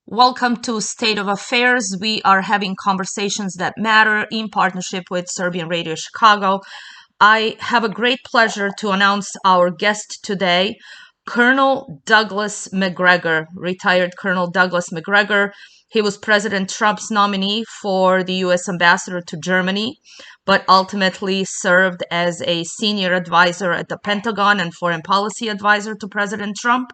Welcome to State of Affairs. We are having conversations that matter in partnership with Serbian Radio Chicago. I have a great pleasure to announce our guest today, Colonel Douglas Macgregor, retired Colonel Douglas Macgregor. He was President Trump's nominee for the U.S. ambassador to Germany, but ultimately served as a senior advisor at the Pentagon and foreign policy advisor to President Trump.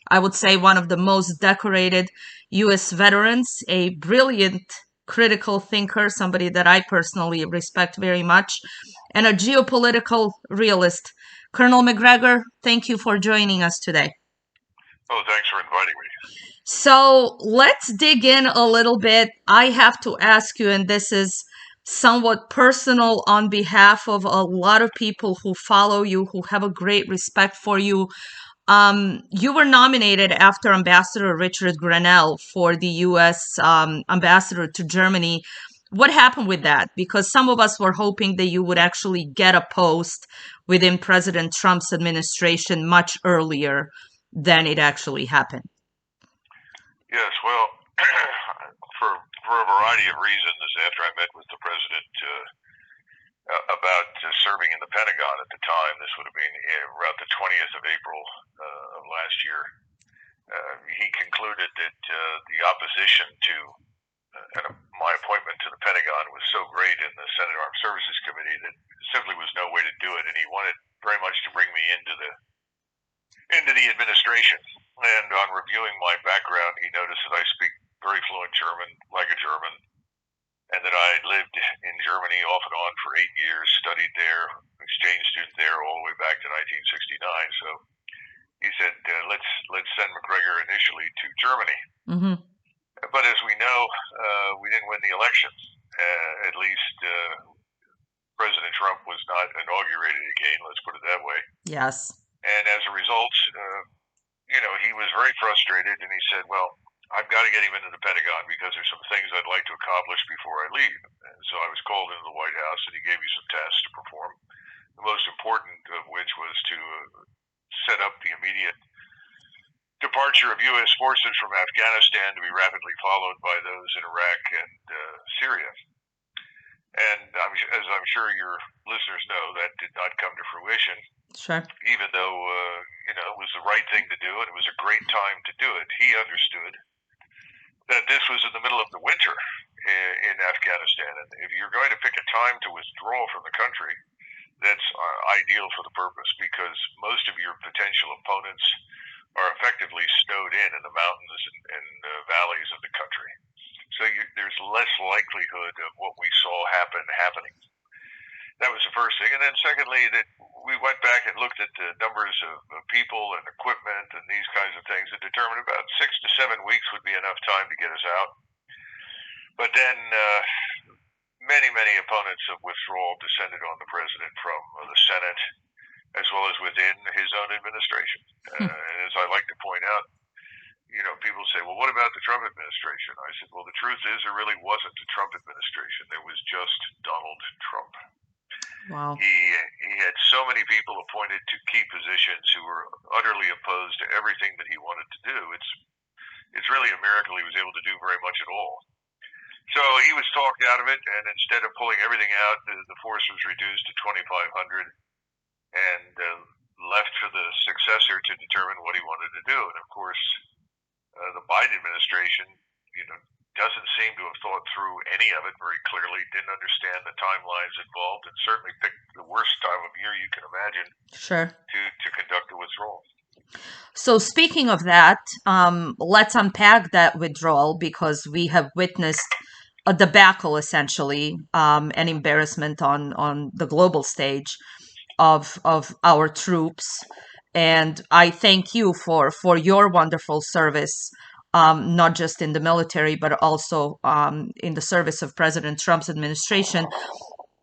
I would say one of the most decorated U.S. veterans, a brilliant critical thinker, somebody that I personally respect very much, and a geopolitical realist. Colonel Macgregor, thank you for joining us today. Oh, thanks for inviting me. So let's dig in a little bit. I have to ask you, and this is somewhat personal on behalf of a lot of people who follow you, who have a great respect for you. You were nominated after Ambassador Richard Grenell for the U.S. Ambassador to Germany. What happened with that? Because some of us were hoping that you would actually get a post within President Trump's administration much earlier than it actually happened. Yes, well, for a variety of reasons, after I met with the president about serving in the Pentagon at the time, this would have been around the 20th of April of last year, he concluded that the opposition to my appointment to the Pentagon was so great in the Senate Armed Services Committee that simply was no way to do it, and he wanted very much to bring me into the administration. And on reviewing my background, he noticed that I speak very fluent German, like a German, and that I had lived in Germany off and on for 8 years, studied there, exchange student there all the way back to 1969. So he said, let's send Macgregor initially to Germany. Mm-hmm. But as we know, we didn't win the election. At least President Trump was not inaugurated again, let's put it that way. Yes. And as a result, he was very frustrated, and he said, well, I've got to get him into the Pentagon because there's some things I'd like to accomplish before I leave. And so I was called into the White House, and he gave me some tasks to perform, the most important of which was to set up the immediate departure of U.S. forces from Afghanistan to be rapidly followed by those in Iraq and Syria. And as I'm sure your listeners know, that did not come to fruition. Sure. Even though, it was the right thing to do, and it was a great time to do it. He understood that this was in the middle of the winter in Afghanistan. And if you're going to pick a time to withdraw from the country, that's ideal for the purpose, because most of your potential opponents are effectively snowed in the mountains and valleys of the country. So there's less likelihood of what we saw happening. That was the first thing. And then secondly, that we went back and looked at the numbers of people and equipment and these kinds of things and determined about 6 to 7 weeks would be enough time to get us out. But then many opponents of withdrawal descended on the president from the Senate, as well as within his own administration. And as I like to point out, people say, well, what about the Trump administration? I said, well, the truth is there really wasn't a Trump administration. There was just Donald Trump. Wow. He had so many people appointed to key positions who were utterly opposed to everything that he wanted to do. It's really a miracle he was able to do very much at all. So he was talked out of it, and instead of pulling everything out, the force was reduced to 2,500 and left for the successor to determine what he wanted to do. And of course, the Biden administration, doesn't seem to have thought through any of it very clearly, didn't understand the timelines involved, and certainly picked the worst time of year you can imagine. Sure. To conduct a withdrawal. So speaking of that, let's unpack that withdrawal, because we have witnessed a debacle, essentially, an embarrassment on the global stage of our troops. And I thank you for your wonderful service, not just in the military, but also in the service of President Trump's administration.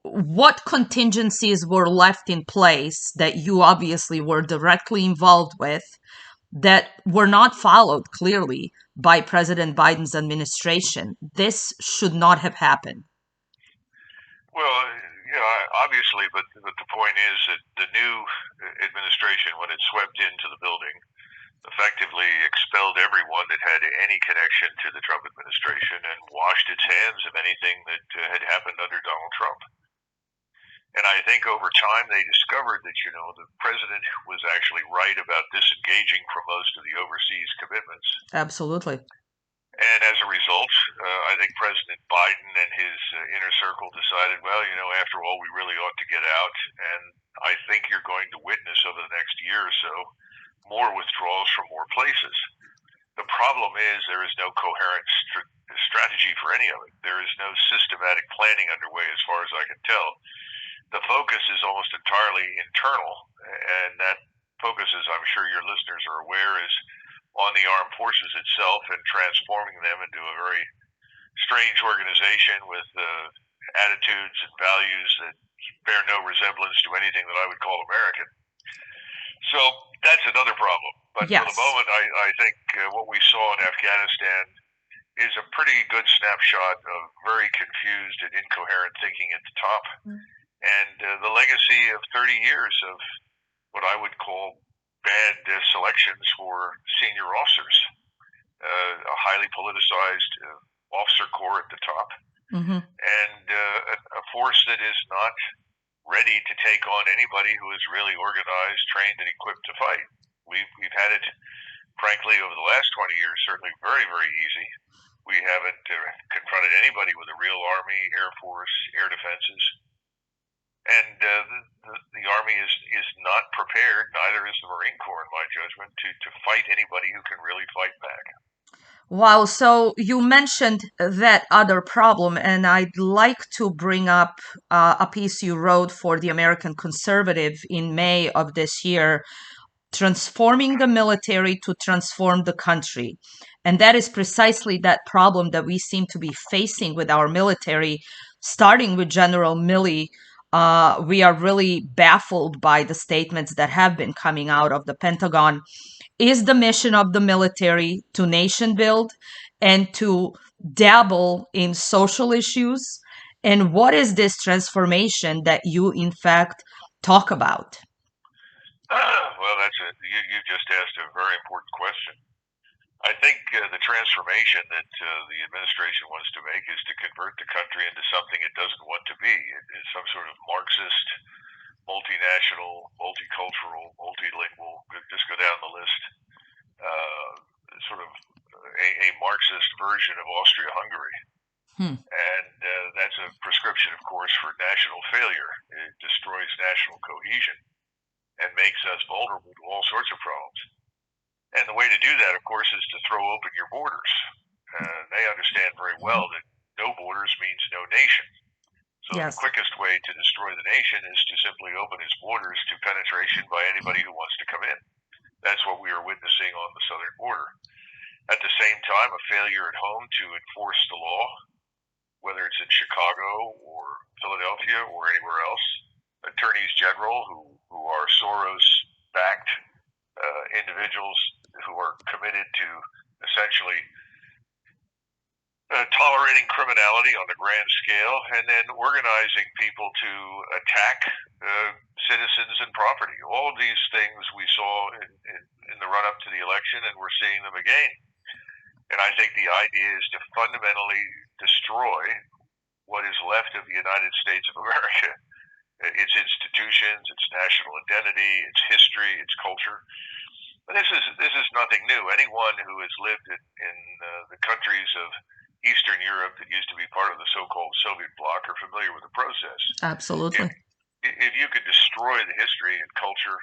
What contingencies were left in place that you obviously were directly involved with that were not followed clearly by President Biden's administration? This should not have happened. Well, obviously, but the point is that the new administration, when it swept into the building, effectively expelled everyone that had any connection to the Trump administration and washed its hands of anything that had happened under Donald Trump. And I think over time they discovered that, the president was actually right about disengaging from most of the overseas commitments. Absolutely. And as a result, I think President Biden and his inner circle decided, well, after all, we really ought to get out. And I think you're going to witness over the next year or so more withdrawals from more places. The problem is there is no coherent strategy for any of it. There is no systematic planning underway as far as I can tell. The focus is almost entirely internal, and that focus, as I'm sure your listeners are aware, is on the armed forces itself and transforming them into a very strange organization with attitudes and values that bear no resemblance to anything that I would call American. So that's another problem. But yes. For the moment, I think what we saw in Afghanistan is a pretty good snapshot of very confused and incoherent thinking at the top. And the legacy of 30 years of what I would call bad selections for senior officers, a highly politicized officer corps at the top, and a force that is not ready to take on anybody who is really organized, trained, and equipped to fight. We've had it, frankly, over the last 20 years, certainly very, very easy. We haven't confronted anybody with a real Army, Air Force, air defenses. And the Army is not prepared, neither is the Marine Corps, in my judgment, to fight anybody who can really fight back. Wow. So you mentioned that other problem, and I'd like to bring up a piece you wrote for the American Conservative in May of this year, Transforming the Military to Transform the Country. And that is precisely that problem that we seem to be facing with our military, starting with General Milley. We are really baffled by the statements that have been coming out of the Pentagon. Is the mission of the military to nation build and to dabble in social issues? And what is this transformation that you, in fact, talk about? Well, you just asked a very important question. I think the transformation that the administration wants to make is to convert the country into something it doesn't want to be. It is some sort of Marxist, multinational, multicultural, multilingual, just go down the list, sort of a Marxist version of Austria-Hungary. And that's a prescription, of course, for national failure. It destroys national cohesion and makes us vulnerable to all sorts of problems. And the way to do that, of course, is to throw open your borders. They understand very well that no borders means no nation. So yes. The quickest way to destroy the nation is to simply open its borders to penetration by anybody who wants to come in. That's what we are witnessing on the southern border. At the same time, a failure at home to enforce the law, whether it's in Chicago or Philadelphia or anywhere else. Attorneys general who are Soros-backed individuals who are committed to essentially tolerating criminality on a grand scale and then organizing people to attack citizens and property. All of these things we saw in the run-up to the election, and we're seeing them again. And I think the idea is to fundamentally destroy what is left of the United States of America, its institutions, its national identity, its history, its culture. But this is nothing new. Anyone who has lived in the countries of Eastern Europe that used to be part of the so-called Soviet bloc are familiar with the process. Absolutely. If you could destroy the history and culture,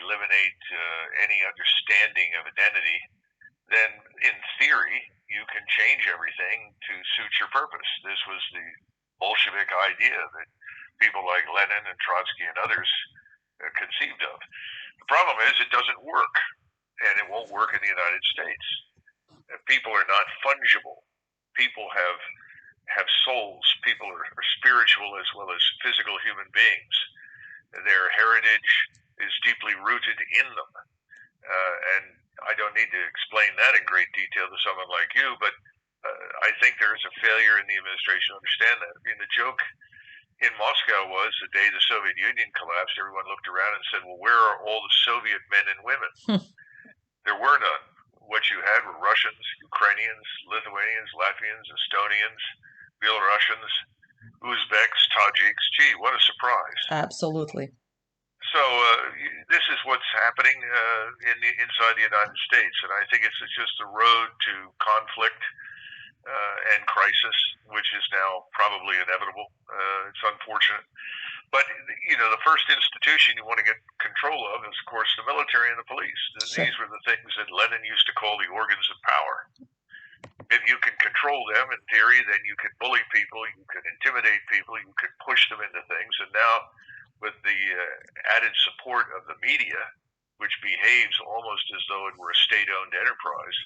eliminate any understanding of identity, then in theory you can change everything to suit your purpose. This was the Bolshevik idea that people like Lenin and Trotsky and others conceived of. The problem is it doesn't work, and it won't work in the United States. People are not fungible. People have souls. People are spiritual as well as physical human beings. Their heritage is deeply rooted in them. And I don't need to explain that in great detail to someone like you, but I think there is a failure in the administration to understand that. I mean, the joke in Moscow was the day the Soviet Union collapsed, everyone looked around and said, well, where are all the Soviet men and women? There were none. What you had were Russians, Ukrainians, Lithuanians, Latvians, Estonians, Belarusians, Uzbeks, Tajiks. Gee, what a surprise. Absolutely. So this is what's happening inside the United States, and I think it's just the road to conflict and crisis, which is now probably inevitable. It's unfortunate. But, the first institution you want to get control of is, of course, the military and the police. Sure. These were the things that Lenin used to call the organs of power. If you can control them, in theory, then you can bully people, you can intimidate people, you can push them into things. And now, with the added support of the media, which behaves almost as though it were a state-owned enterprise,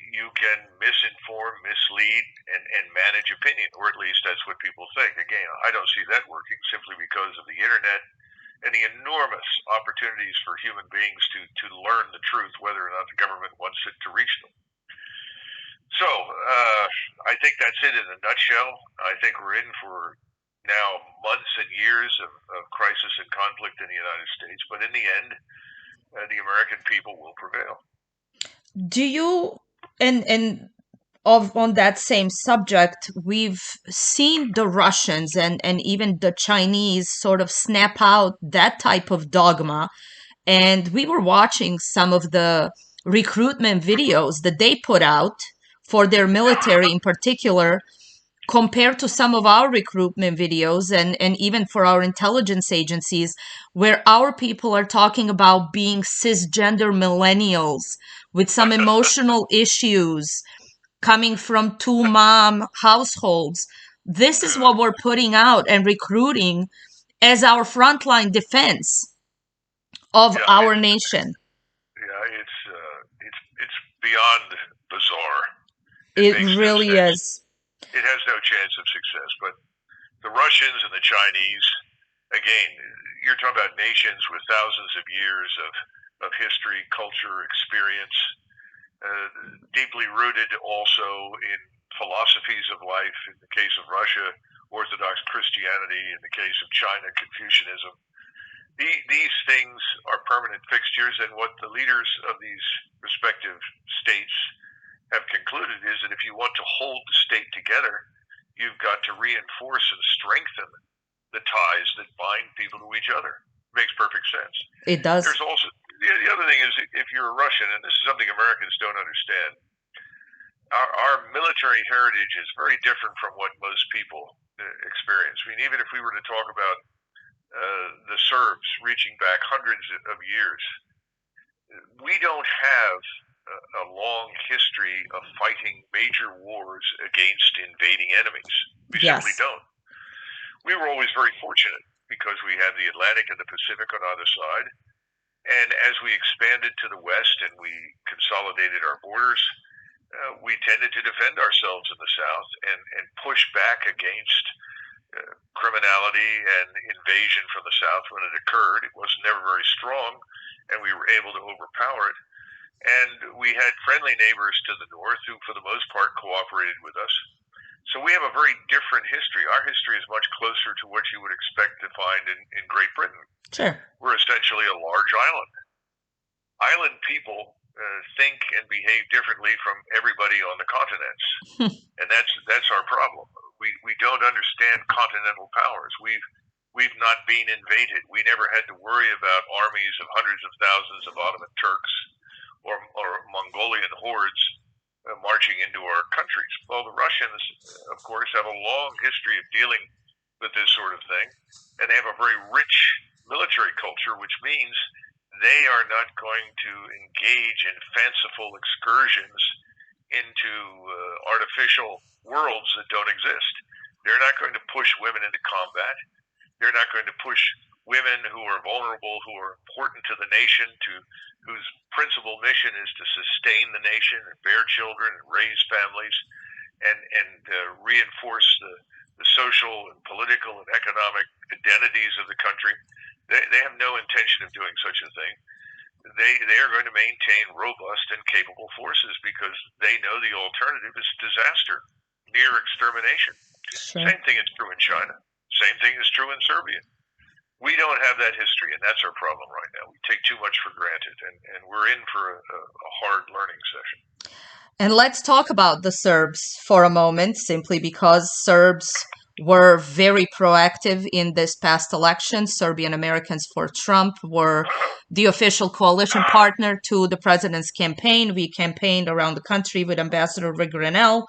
you can misinform, mislead, and manage opinion, or at least that's what people think. Again, I don't see that working simply because of the internet and the enormous opportunities for human beings to learn the truth, whether or not the government wants it to reach them. So I think that's it in a nutshell. I think we're in for now months and years of crisis and conflict in the United States, but in the end, the American people will prevail. Do you and on that same subject, we've seen the Russians and even the Chinese sort of snap out that type of dogma, and we were watching some of the recruitment videos that they put out for their military in particular, compared to some of our recruitment videos and even for our intelligence agencies, where our people are talking about being cisgender millennials with some emotional issues coming from two mom households. This is what we're putting out and recruiting as our frontline defense of our nation. Yeah, it's beyond bizarre. It really is. It has no chance of success. But the Russians and the Chinese, again, you're talking about nations with thousands of years of history, culture, experience, deeply rooted also in philosophies of life. In the case of Russia, Orthodox Christianity. In the case of China, Confucianism. These things are permanent fixtures, and what the leaders of these respective states have concluded is that if you want to hold the state together, you've got to reinforce and strengthen the ties that bind people to each other. It makes perfect sense. It does. There's also the other thing is, if you're a Russian, and this is something Americans don't understand, our military heritage is very different from what most people experience. I mean, even if we were to talk about the Serbs reaching back hundreds of years, we don't have a long history of fighting major wars against invading enemies. We simply don't. We were always very fortunate because we had the Atlantic and the Pacific on either side. And as we expanded to the west and we consolidated our borders, we tended to defend ourselves in the south and push back against criminality and invasion from the south when it occurred. It was never very strong, and we were able to overpower it. And we had friendly neighbors to the north who, for the most part, cooperated with us. So we have a very different history. Our history is much closer to what you would expect to find in Great Britain. Sure. We're essentially a large island. Island people think and behave differently from everybody on the continents. And that's our problem. We don't understand continental powers. We've not been invaded. We never had to worry about armies of hundreds of thousands of Ottoman Turks or Mongolian hordes marching into our countries. Well, the Russians, of course, have a long history of dealing with this sort of thing, and they have a very rich military culture, which means they are not going to engage in fanciful excursions into artificial worlds that don't exist. They're not going to push women into combat. They're not going to push women who are vulnerable, who are important to the nation, whose principal mission is to sustain the nation and bear children and raise families and reinforce the social and political and economic identities of the country. They have no intention of doing such a thing. They are going to maintain robust and capable forces because they know the alternative is disaster, near extermination. Sure. Same thing is true in China. Same thing is true in Serbia. We don't have that history, and that's our problem right now. We take too much for granted, and we're in for a hard learning session. And let's talk about the Serbs for a moment, simply because Serbs were very proactive in this past election. Serbian Americans for Trump were the official coalition partner to the president's campaign. We campaigned around the country with Ambassador Vigranel.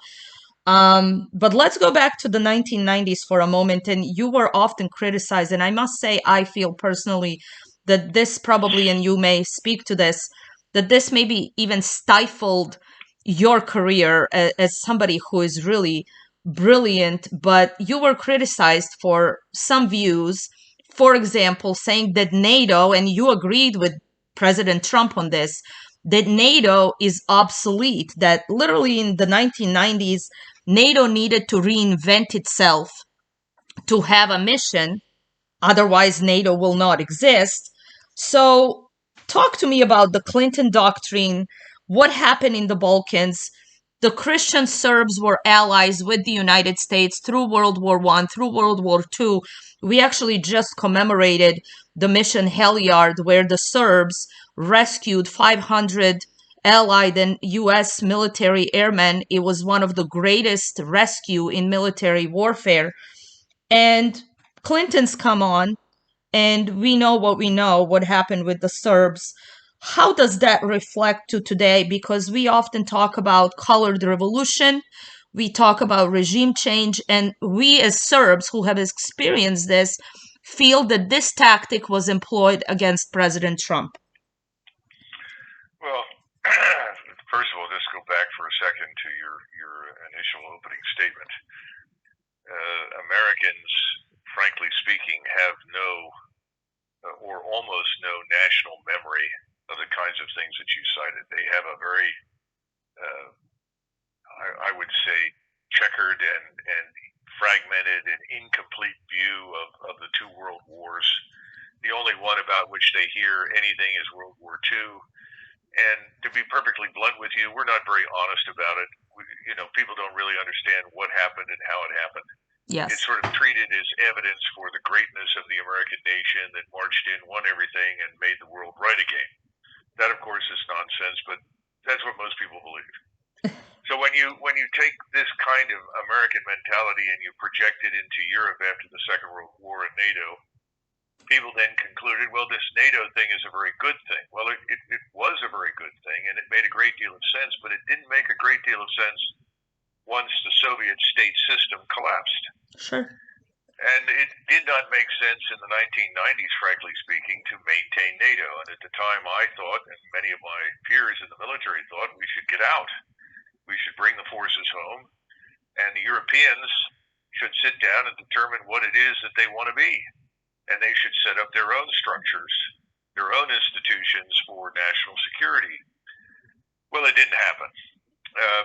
But let's go back to the 1990s for a moment. And you were often criticized, and I must say, I feel personally that this probably, and you may speak to this, that this maybe even stifled your career as somebody who is really brilliant, but you were criticized for some views. For example, saying that NATO, and you agreed with President Trump on this, that NATO is obsolete, that literally in the 1990s, NATO needed to reinvent itself to have a mission. Otherwise, NATO will not exist. So, talk to me about the Clinton doctrine, what happened in the Balkans. The Christian Serbs were allies with the United States through World War I, through World War II. We actually just commemorated the mission Heliard, where the Serbs rescued 500 Allied and U.S. military airmen. It was one of the greatest rescue in military warfare. And Clinton's come on, and we know what happened with the Serbs. How does that reflect to today? Because we often talk about colored revolution, we talk about regime change, and we as Serbs who have experienced this feel that this tactic was employed against President Trump. Well, first of all, just go back for a second to your initial opening statement. Americans, frankly speaking, have no or almost no national memory of the kinds of things that you cited. They have a very, I would say, checkered and fragmented and incomplete view of the two world wars. The only one about which they hear anything is World War II. And to be perfectly blunt with you, we're not very honest about it. People don't really understand what happened and how it happened. Yes. It's sort of treated as evidence for the greatness of the American nation that marched in, won everything, and made the world right again. That, of course, is nonsense, but that's what most people believe. So when you take this kind of American mentality and you project it into Europe after the Second World War and NATO, people then concluded, well, this NATO thing is a very good thing. Well, it was a very good thing, and it made a great deal of sense, but it didn't make a great deal of sense once the Soviet state system collapsed. Sure. And it did not make sense in the 1990s, frankly speaking, to maintain NATO. And at the time, I thought, and many of my peers in the military thought, we should get out. We should bring the forces home, and the Europeans should sit down and determine what it is that they want to be. And they should set up their own structures, their own institutions for national security. Well, it didn't happen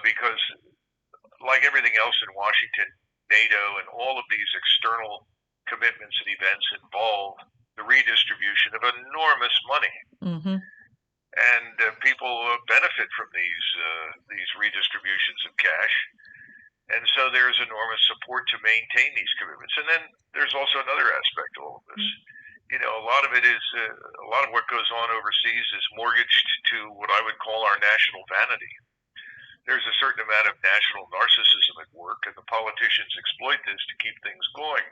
because, like everything else in Washington, NATO and all of these external commitments and events involve the redistribution of enormous money. Mm-hmm. And people benefit from these redistributions of cash. And so there's enormous support to maintain these commitments. And then there's also another aspect to all of this. A lot of it is, a lot of what goes on overseas is mortgaged to what I would call our national vanity. There's a certain amount of national narcissism at work, and the politicians exploit this to keep things going.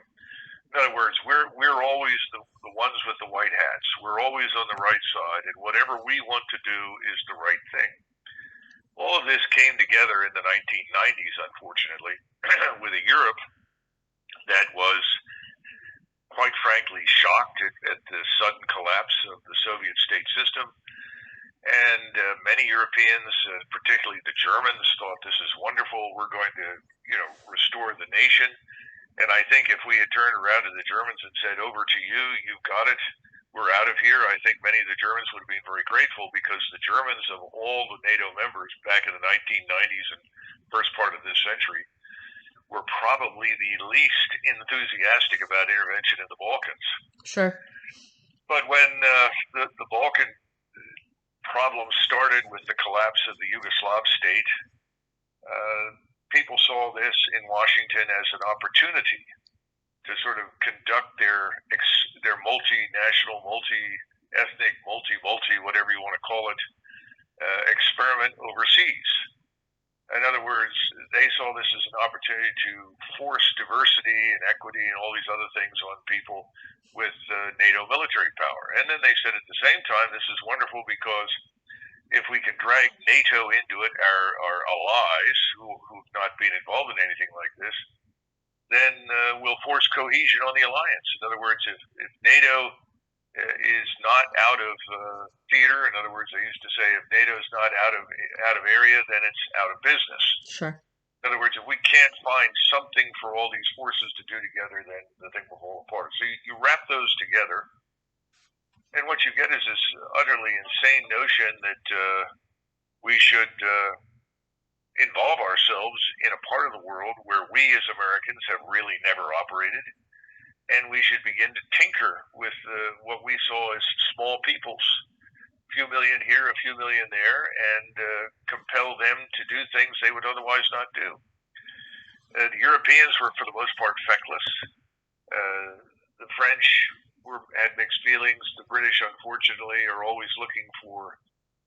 In other words, we're always the ones with the white hats. We're always on the right side, and whatever we want to do is the right thing. All of this came together in the 1990s, unfortunately, with a Europe that was, quite frankly, shocked at the sudden collapse of the Soviet state system. And many Europeans, particularly the Germans, thought this is wonderful. We're going to, restore the nation. And I think if we had turned around to the Germans and said, over to you, you've got it, we're out of here, I think many of the Germans would have been very grateful, because the Germans, of all the NATO members back in the 1990s and first part of this century, were probably the least enthusiastic about intervention in the Balkans. Sure. But when the Balkan problem started with the collapse of the Yugoslav state, people saw this in Washington as an opportunity to sort of conduct their multinational, multi-ethnic, whatever you want to call it, experiment overseas. In other words, they saw this as an opportunity to force diversity and equity and all these other things on people with NATO military power. And then they said at the same time, this is wonderful because if we can drag NATO into it, our allies who've not been involved in anything like this, then we'll force cohesion on the alliance. In other words, if NATO is not out of theater, in other words, they used to say if NATO is not out of area, then it's out of business. Sure. In other words, if we can't find something for all these forces to do together, then the thing will fall apart. So you wrap those together, and what you get is this utterly insane notion that we should involve ourselves in a part of the world where we as Americans have really never operated, and we should begin to tinker with what we saw as small peoples, a few million here, a few million there, and compel them to do things they would otherwise not do. The Europeans were, for the most part, feckless. The French had mixed feelings. The British, unfortunately, are always looking for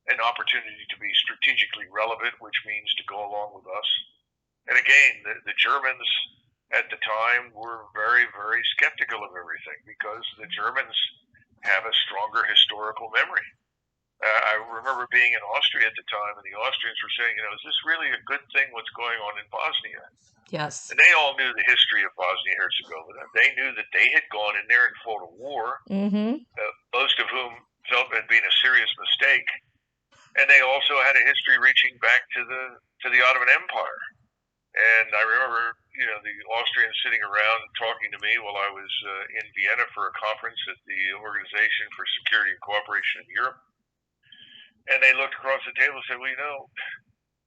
an opportunity to be strategically relevant, which means to go along with us. And again, the Germans at the time were very, very skeptical of everything because the Germans have a stronger historical memory. I remember being in Austria at the time, and the Austrians were saying, is this really a good thing what's going on in Bosnia? Yes. And they all knew the history of Bosnia-Herzegovina. They knew that they had gone in there and fought a war, most of whom felt it had been a serious mistake. And they also had a history reaching back to the Ottoman Empire. And I remember, the Austrians sitting around talking to me while I was in Vienna for a conference at the Organization for Security and Cooperation in Europe. And they looked across the table and said, well,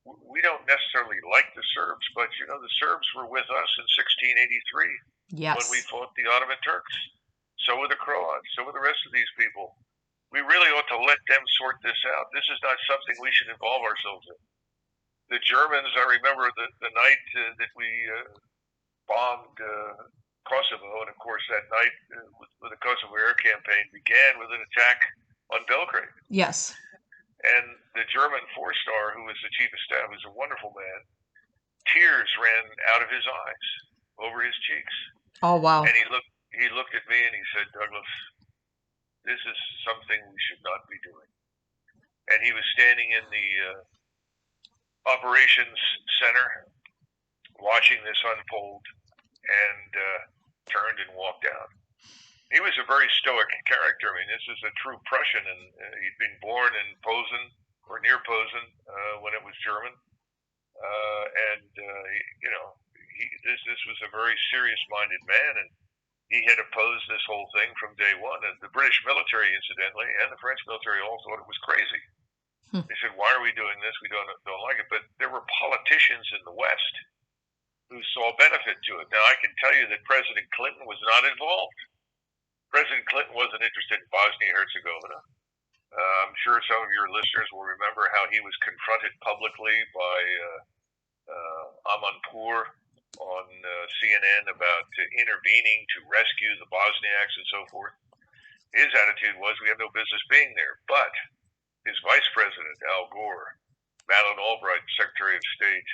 we don't necessarily like the Serbs, but, the Serbs were with us in 1683 when we fought the Ottoman Turks. So were the Croats. So were the rest of these people. We really ought to let them sort this out. This is not something we should involve ourselves in. The Germans, I remember the night that we bombed Kosovo, and of course that night with the Kosovo air campaign began with an attack on Belgrade. Yes. And the German four-star, who was the chief of staff, was a wonderful man. Tears ran out of his eyes, over his cheeks. Oh, wow. And he looked at me and he said, Douglas, this is something we should not be doing. And he was standing in the operations center watching this unfold and turned and walked out. He was a very stoic character. I mean, this is a true Prussian, and he'd been born in Posen, or near Posen, when it was German. This was a very serious-minded man, and he had opposed this whole thing from day one. And the British military, incidentally, and the French military all thought it was crazy. They said, why are we doing this? We don't like it. But there were politicians in the West who saw benefit to it. Now, I can tell you that President Clinton was not involved. President Clinton wasn't interested in Bosnia-Herzegovina. I'm sure some of your listeners will remember how he was confronted publicly by Amanpour on CNN about intervening to rescue the Bosniaks and so forth. His attitude was, we have no business being there. But his vice president, Al Gore, Madeleine Albright, Secretary of State,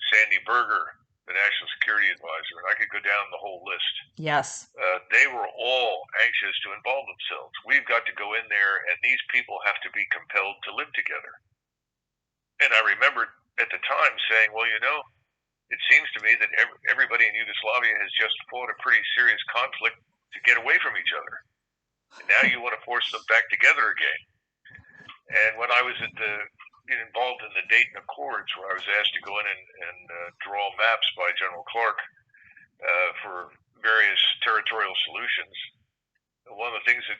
Sandy Berger, the National Security Advisor, and I could go down the whole list. Yes. They were all anxious to involve themselves. We've got to go in there, and these people have to be compelled to live together. And I remember at the time saying, well, it seems to me that everybody in Yugoslavia has just fought a pretty serious conflict to get away from each other. And now you want to force them back together again. And when I was involved in the Dayton Accords, where I was asked to go in and draw maps by General Clark for various territorial solutions, one of the things that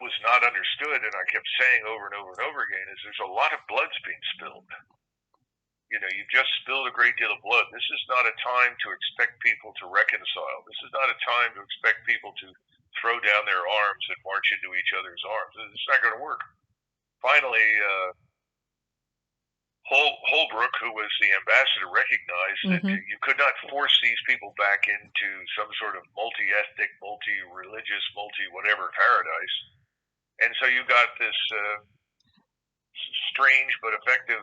was not understood, and I kept saying over and over and over again, is there's a lot of blood's being spilled. You've just spilled a great deal of blood. This is not a time to expect people to reconcile. This is not a time to expect people to throw down their arms and march into each other's arms. It's not going to work. Finally, Holbrooke, who was the ambassador, recognized that you could not force these people back into some sort of multi-ethnic, multi-religious, multi-whatever paradise. And so you got this strange but effective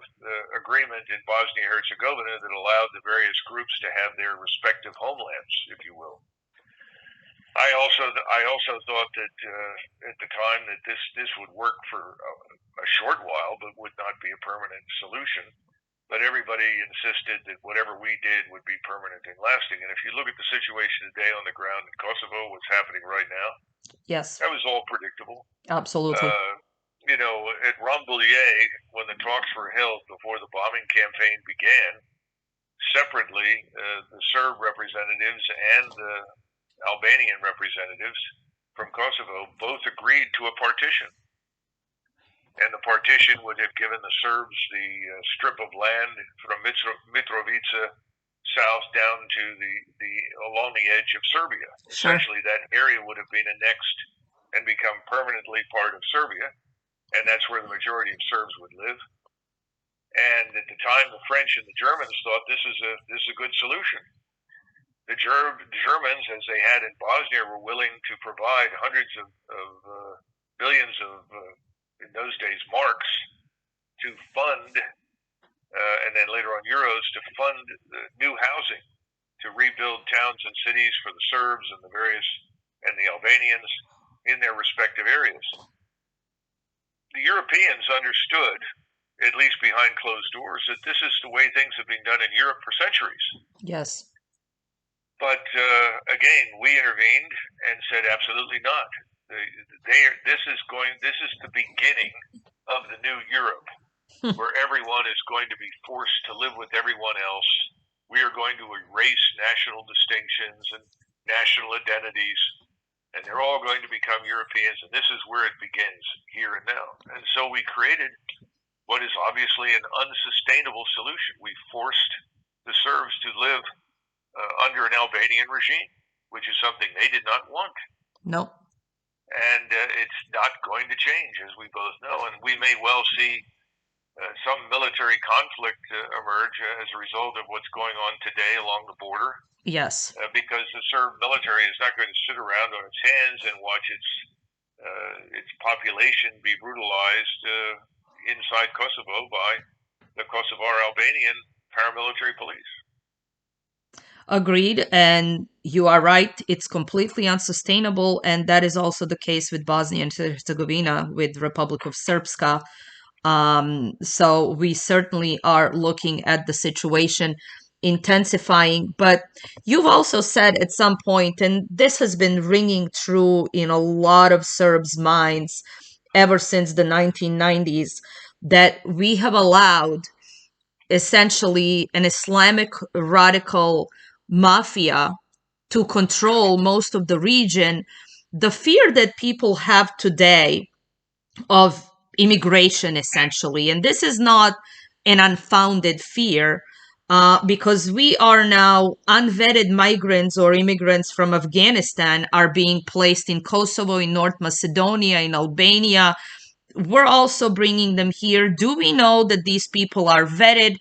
agreement in Bosnia-Herzegovina that allowed the various groups to have their respective homelands, if you will. I also thought that at the time that this would work for a short while, but would not be a permanent solution. But everybody insisted that whatever we did would be permanent and lasting. And if you look at the situation today on the ground in Kosovo, what's happening right now, yes, that was all predictable. Absolutely. You know, at Rambouillet, when the talks were held before the bombing campaign began, separately, the Serb representatives and the Albanian representatives from Kosovo both agreed to a partition. And the partition would have given the Serbs the strip of land from Mitrovica south down to along the edge of Serbia. Sure. Essentially, that area would have been annexed and become permanently part of Serbia, and that's where the majority of Serbs would live. And at the time, the French and the Germans thought this is a good solution. The Germans, as they had in Bosnia, were willing to provide hundreds of billions of, in those days, marks to fund, and then later on euros, to fund new housing, to rebuild towns and cities for the Serbs and the Albanians in their respective areas. The Europeans understood, at least behind closed doors, that this is the way things have been done in Europe for centuries. Yes. But again, we intervened and said absolutely not. This is the beginning of the new Europe, where everyone is going to be forced to live with everyone else. We are going to erase national distinctions and national identities, and they're all going to become Europeans, and this is where it begins, here and now. And so we created what is obviously an unsustainable solution. We forced the Serbs to live under an Albanian regime, which is something they did not want. No. And it's not going to change, as we both know. And we may well see some military conflict emerge as a result of what's going on today along the border. Yes. Because the Serb military is not going to sit around on its hands and watch its population be brutalized inside Kosovo by the Kosovar Albanian paramilitary police. Agreed, and you are right. It's completely unsustainable, and that is also the case with Bosnia and Herzegovina, with Republic of Srpska. So we certainly are looking at the situation intensifying. But you've also said at some point, and this has been ringing true in a lot of Serbs' minds ever since the 1990s, that we have allowed essentially an Islamic radical mafia to control most of the region. The fear that people have today of immigration, essentially, and this is not an unfounded fear, because we are now unvetted migrants or immigrants from Afghanistan are being placed in Kosovo, in North Macedonia, in Albania. We're also bringing them here. Do we know that these people are vetted?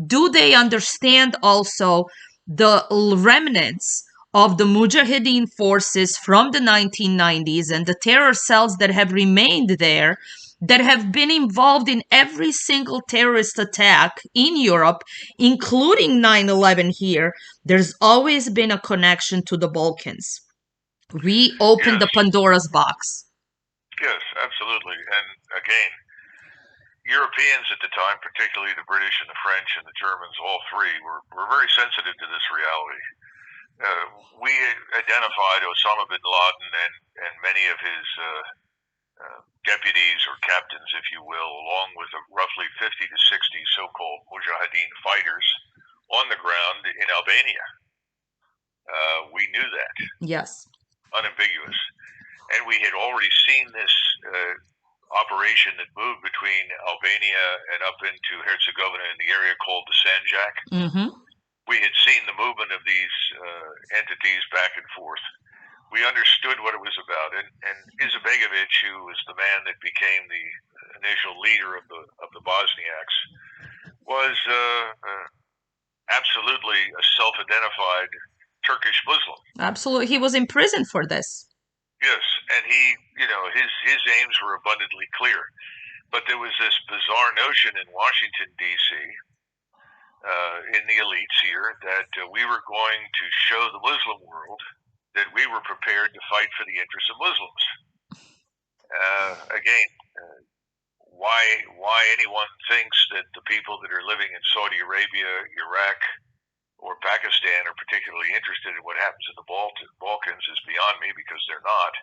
Do they understand also the remnants of the Mujahideen forces from the 1990s and the terror cells that have remained there, that have been involved in every single terrorist attack in Europe, including 9/11 here? There's always been a connection to the Balkans. We opened the Pandora's box. Yes, absolutely. And again, Europeans at the time, particularly the British and the French and the Germans, all three, were very sensitive to this reality. We identified Osama bin Laden and many of his deputies or captains, if you will, along with roughly 50 to 60 so-called Mujahideen fighters on the ground in Albania. We knew that. Yes. Unambiguous. And we had already seen this operation that moved between Albania and up into Herzegovina in the area called the Sanjak. Mm-hmm. We had seen the movement of these entities back and forth. We understood what it was about, and Izetbegovic, who was the man that became the initial leader of the Bosniaks, was absolutely a self-identified Turkish Muslim. Absolutely. He was imprisoned for this. Yes, and he, his aims were abundantly clear. But there was this bizarre notion in Washington, D.C., in the elites here, that we were going to show the Muslim world that we were prepared to fight for the interests of Muslims. Again, why anyone thinks that the people that are living in Saudi Arabia, Iraq, or Pakistan are particularly interested in what happens in the Balkans is beyond me, because they're not.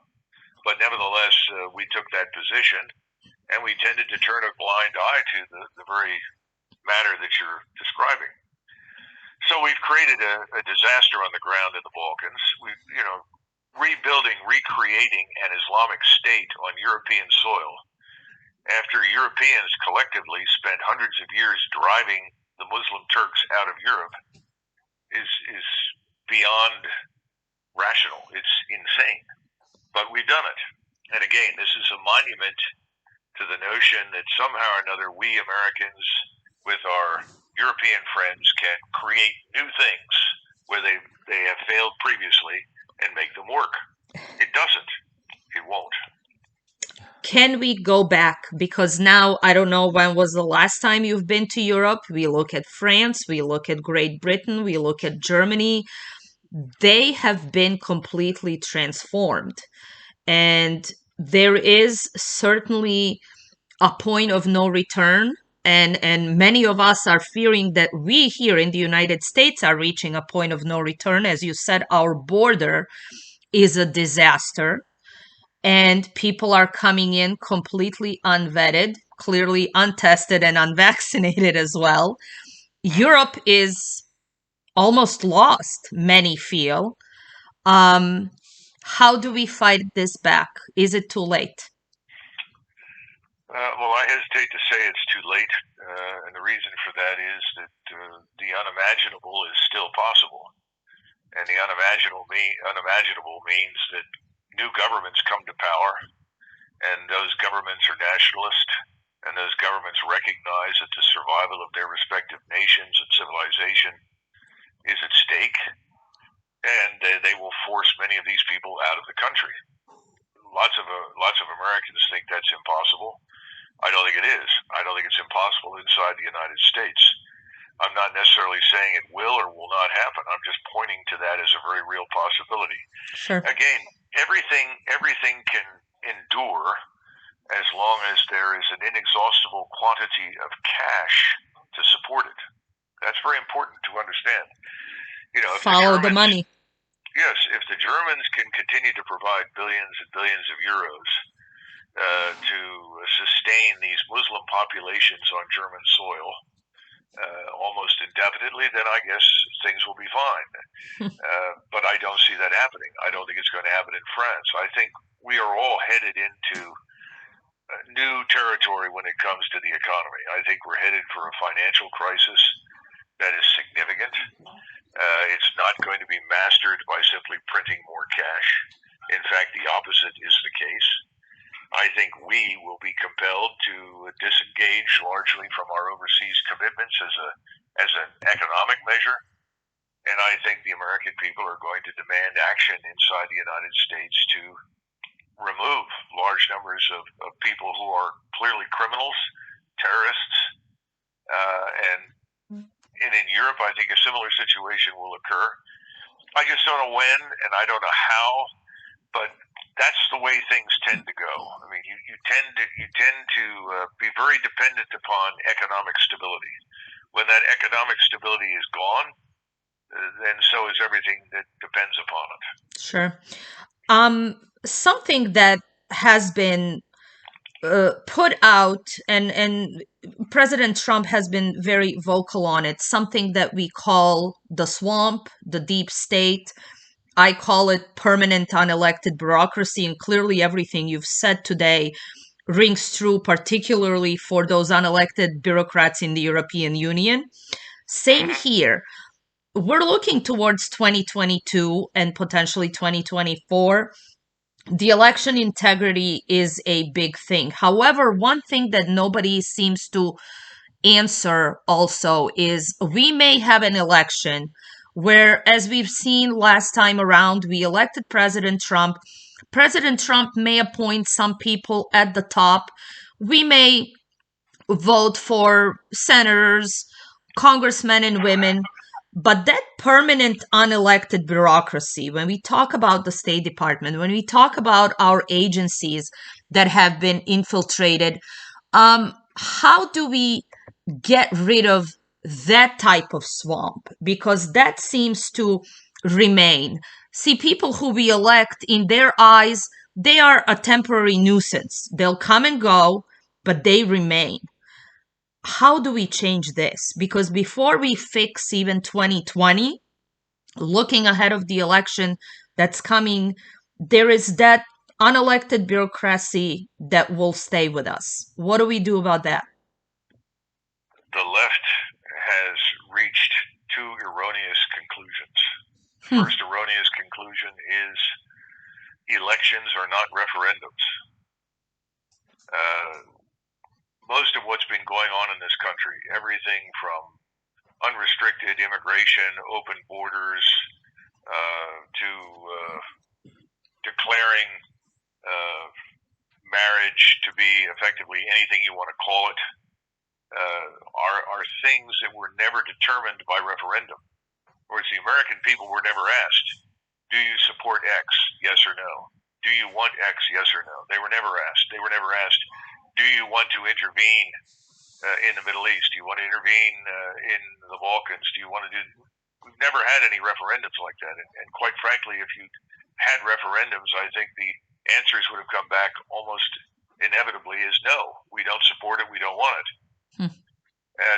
But nevertheless, we took that position, and we tended to turn a blind eye to the very matter that you're describing. So we've created a disaster on the ground in the Balkans. Rebuilding, recreating an Islamic state on European soil after Europeans collectively spent hundreds of years driving the Muslim Turks out of Europe is beyond rational. It's insane. But we've done it. And again, this is a monument to the notion that somehow or another we Americans, with our European friends, can create new things where they have failed previously and make them work. It doesn't. It won't. Can we go back? Because now, I don't know when was the last time you've been to Europe. We look at France, we look at Great Britain, we look at Germany. They have been completely transformed. And there is certainly a point of no return. And many of us are fearing that we here in the United States are reaching a point of no return. As you said, our border is a disaster. And people are coming in completely unvetted, clearly untested and unvaccinated as well. Europe is almost lost, many feel. How do we fight this back? Is it too late? Well, I hesitate to say it's too late, and the reason for that is that the unimaginable is still possible. And the unimaginable means that new governments come to power, and those governments are nationalist, and those governments recognize that the survival of their respective nations and civilization is at stake, and they will force many of these people out of the country. Lots of Americans think that's impossible. I don't think it is. I don't think it's impossible inside the United States. I'm not necessarily saying it will or will not happen. I'm just pointing to that as a very real possibility. Sure. Again, everything can endure as long as there is an inexhaustible quantity of cash to support it. That's very important to understand. Follow the money. Yes, if the Germans can continue to provide billions and billions of euros to sustain these Muslim populations on German soil almost indefinitely, then I guess things will be fine. But I don't see that happening. I don't think it's going to happen in France. I think we are all headed into new territory when it comes to the economy. I think we're headed for a financial crisis that is significant. It's not going to be mastered by simply printing more cash. In fact, the opposite is the case. I think we will be compelled to disengage largely from our overseas commitments as an economic measure. And I think the American people are going to demand action inside the United States to remove large numbers of people who are clearly criminals, terrorists, and in Europe, I think a similar situation will occur. I just don't know when, and I don't know how, but that's the way things tend to go. I mean, you tend to be very dependent upon economic stability. When that economic stability is gone, then so is everything that depends upon it. Sure. Something that has been put out, and President Trump has been very vocal on it, something that we call the swamp, the deep state. I call it permanent unelected bureaucracy, and clearly everything you've said today rings true, particularly for those unelected bureaucrats in the European Union. Same here. We're looking towards 2022 and potentially 2024. The election integrity is a big thing. However, one thing that nobody seems to answer also is we may have an election where, as we've seen last time around, we elected President Trump. President Trump may appoint some people at the top. We may vote for senators, congressmen, and women. But that permanent unelected bureaucracy, when we talk about the State Department, when we talk about our agencies that have been infiltrated, how do we get rid of that type of swamp? Because that seems to remain. See, people who we elect, in their eyes, they are a temporary nuisance. They'll come and go, but they remain. How do we change this? Because before we fix even 2020, looking ahead of the election that's coming, there is that unelected bureaucracy that will stay with us. What do we do about that? The left has reached two erroneous conclusions. First erroneous conclusion is elections are not referendums. Most of what's been going on in this country, everything from unrestricted immigration, open borders, to declaring marriage to be effectively anything you want to call it, are things that were never determined by referendum. Whereas the American people were never asked, do you support X, yes or no? Do you want X, yes or no? They were never asked. They were never asked, do you want to intervene in the Middle East? Do you want to intervene in the Balkans? Do you want to do... We've never had any referendums like that. And quite frankly, if you had referendums, I think the answers would have come back almost inevitably as no. We don't support it. We don't want it.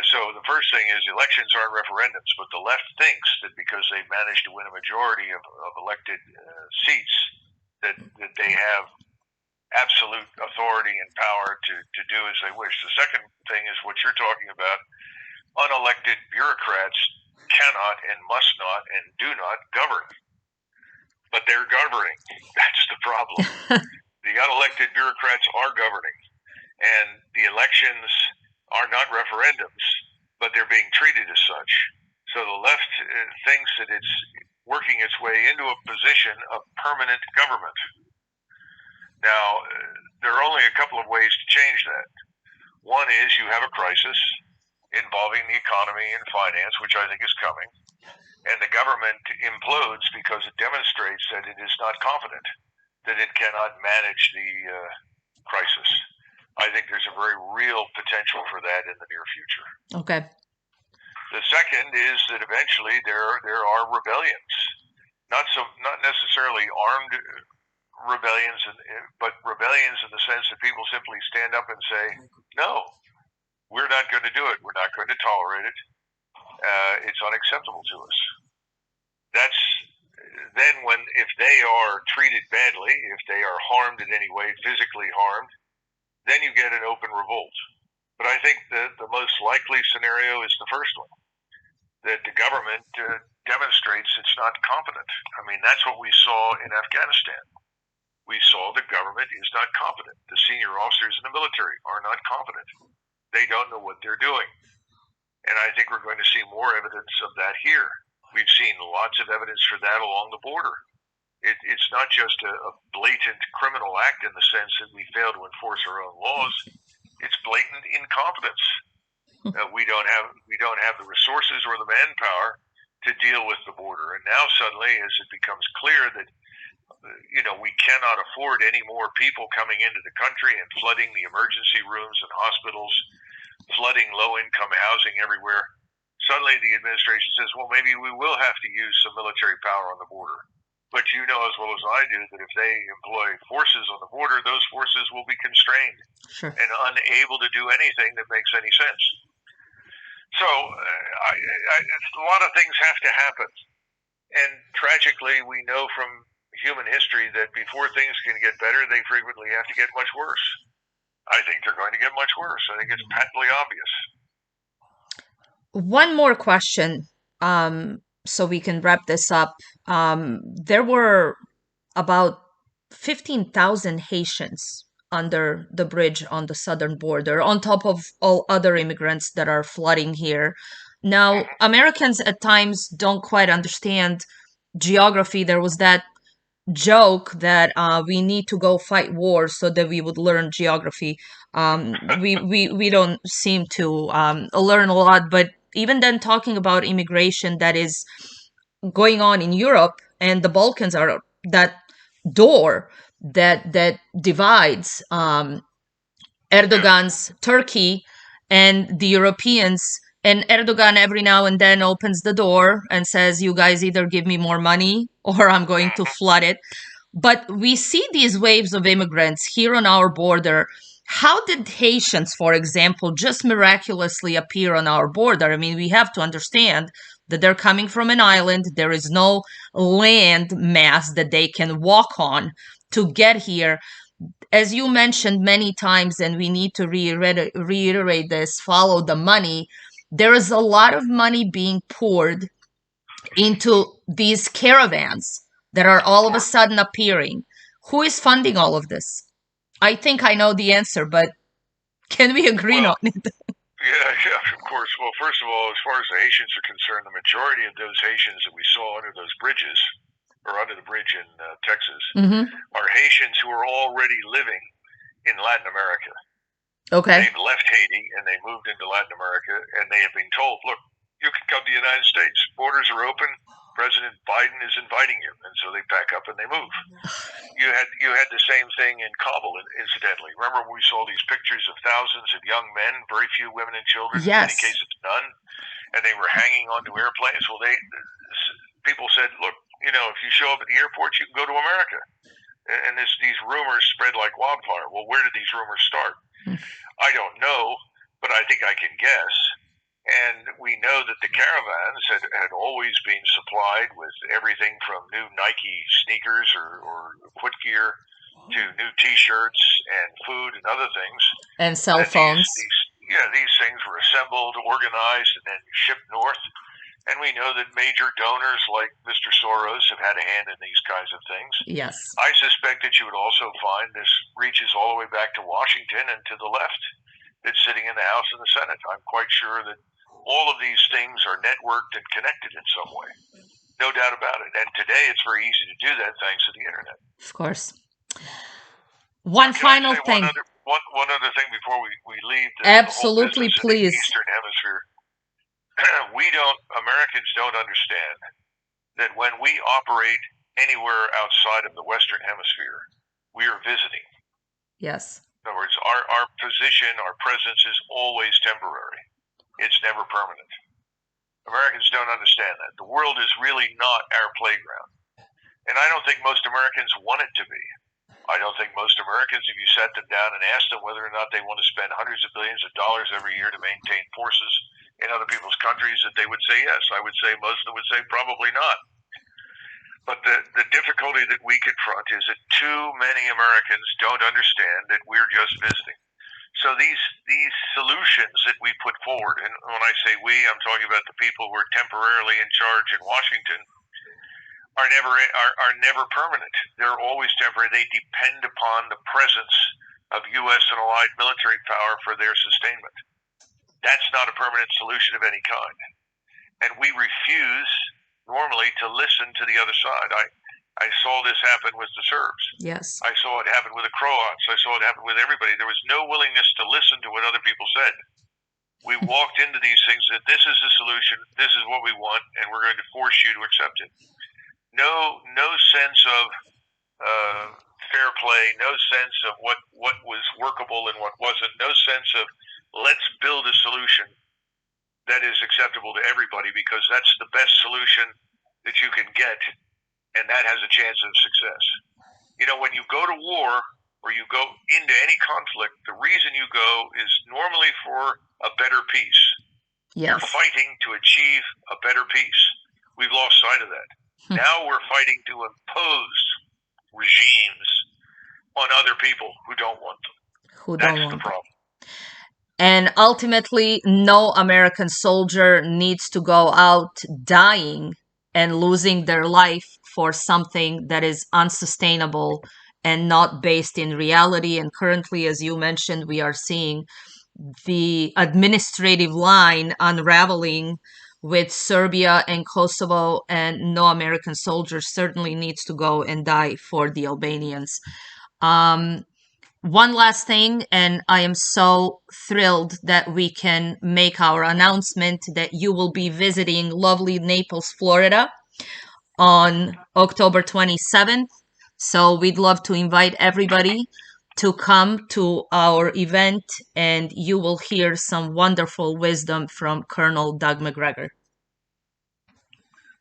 So the first thing is elections aren't referendums, but the left thinks that because they've managed to win a majority of elected seats, that they have absolute authority and power to do as they wish. The second thing is what you're talking about. Unelected bureaucrats cannot and must not and do not govern. But they're governing. That's the problem. The unelected bureaucrats are governing. And the elections are not referendums, but they're being treated as such. So the left thinks that it's working its way into a position of permanent government. Now, there are only a couple of ways to change that. One is you have a crisis involving the economy and finance, which I think is coming, and the government implodes because it demonstrates that it is not confident, that it cannot manage the crisis. I think there's a very real potential for that in the near future. Okay. The second is that eventually there are rebellions, not necessarily armed rebellions, but rebellions in the sense that people simply stand up and say, no, we're not going to do it. We're not going to tolerate it. It's unacceptable to us. That's then if they are treated badly, if they are harmed in any way, physically harmed, then you get an open revolt. But I think the most likely scenario is the first one, that the government demonstrates it's not competent. I mean, that's what we saw in Afghanistan. We saw the government is not competent. The senior officers in the military are not competent. They don't know what they're doing. And I think we're going to see more evidence of that here. We've seen lots of evidence for that along the border. It's not just a blatant criminal act in the sense that we fail to enforce our own laws. It's blatant incompetence. We don't have the resources or the manpower to deal with the border. And now suddenly, as it becomes clear that we cannot afford any more people coming into the country and flooding the emergency rooms and hospitals, flooding low-income housing everywhere, suddenly the administration says, well, maybe we will have to use some military power on the border. But you know as well as I do that if they employ forces on the border, those forces will be constrained and unable to do anything that makes any sense. So a lot of things have to happen. And tragically, we know from human history that before things can get better, they frequently have to get much worse. I think they're going to get much worse. I think it's patently obvious. One more question, so we can wrap this up. There were about 15,000 Haitians under the bridge on the southern border, on top of all other immigrants that are flooding here. Now, Americans at times don't quite understand geography. There was that joke that we need to go fight wars so that we would learn geography. We don't seem to learn a lot, but even then, talking about immigration that is going on in Europe, and the Balkans are that door that divides Erdogan's Turkey and the Europeans. And Erdogan every now and then opens the door and says, "You guys either give me more money or I'm going to flood it." But we see these waves of immigrants here on our border. How did Haitians, for example, just miraculously appear on our border? I mean, we have to understand that they're coming from an island. There is no land mass that they can walk on to get here. As you mentioned many times, and we need to reiterate this, follow the money. There is a lot of money being poured into these caravans that are all of a sudden appearing. Who is funding all of this? I think I know the answer, but can we agree on it? Yeah, of course. Well, first of all, as far as the Haitians are concerned, the majority of those Haitians that we saw under those bridges, or under the bridge in Texas, are Haitians who are already living in Latin America. Okay. They've left Haiti and they moved into Latin America, and they have been told, look, you can come to the United States. Borders are open. President Biden is inviting you. And so they pack up and they move. You had the same thing in Kabul, incidentally. Remember we saw these pictures of thousands of young men, very few women and children, yes. In many cases none, and they were hanging onto airplanes. Well, people said, look, you know, if you show up at the airport, you can go to America. And these rumors spread like wildfire. Well, where did these rumors start? I don't know, but I think I can guess. And we know that the caravans had always been supplied with everything from new Nike sneakers or footgear to new T-shirts and food and other things. And cell phones. These things were assembled, organized, and then shipped north. And we know that major donors like Mr. Soros have had a hand in these kinds of things. Yes. I suspect that you would also find this reaches all the way back to Washington and to the left that's sitting in the House and the Senate. I'm quite sure that all of these things are networked and connected in some way. No doubt about it. And today it's very easy to do that thanks to the internet. Of course. One final thing. One other thing before we leave. Absolutely, please. In the Eastern Hemisphere. Americans don't understand that when we operate anywhere outside of the Western Hemisphere, we are visiting. Yes. In other words, our position, our presence is always temporary. It's never permanent. Americans don't understand that. The world is really not our playground. And I don't think most Americans want it to be. I don't think most Americans, if you sat them down and asked them whether or not they want to spend hundreds of billions of dollars every year to maintain forces in other people's countries, that they would say yes. I would say most of them would say probably not. But the difficulty that we confront is that too many Americans don't understand that we're just visiting. So these solutions that we put forward, and when I say we, I'm talking about the people who are temporarily in charge in Washington, are never permanent. They're always temporary. They depend upon the presence of U.S. and allied military power for their sustainment. That's not a permanent solution of any kind. And we refuse normally to listen to the other side. I saw this happen with the Serbs. Yes. I saw it happen with the Croats. I saw it happen with everybody. There was no willingness to listen to what other people said. We walked into these things that this is the solution, this is what we want, and we're going to force you to accept it. No sense of fair play, no sense of what was workable and what wasn't, no sense of let's build a solution that is acceptable to everybody, because that's the best solution that you can get. And that has a chance of success. You know, when you go to war or you go into any conflict, the reason you go is normally for a better peace. Yes. You're fighting to achieve a better peace. We've lost sight of that. Now we're fighting to impose regimes on other people who don't want them. That's the problem. And ultimately, no American soldier needs to go out dying and losing their life for something that is unsustainable and not based in reality. And currently, as you mentioned, we are seeing the administrative line unraveling with Serbia and Kosovo, and no American soldier certainly needs to go and die for the Albanians. One last thing, and I am so thrilled that we can make our announcement that you will be visiting lovely Naples, Florida on October 27th. So we'd love to invite everybody to come to our event, and you will hear some wonderful wisdom from Colonel Doug Macgregor.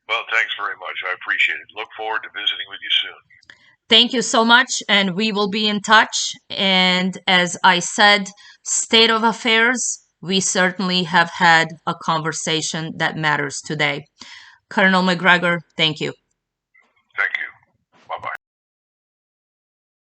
Well, thanks very much. I appreciate it. Look forward to visiting with you soon. Thank you so much, and we will be in touch. And as I said, state of affairs, we certainly have had a conversation that matters today. Colonel Macgregor, thank you.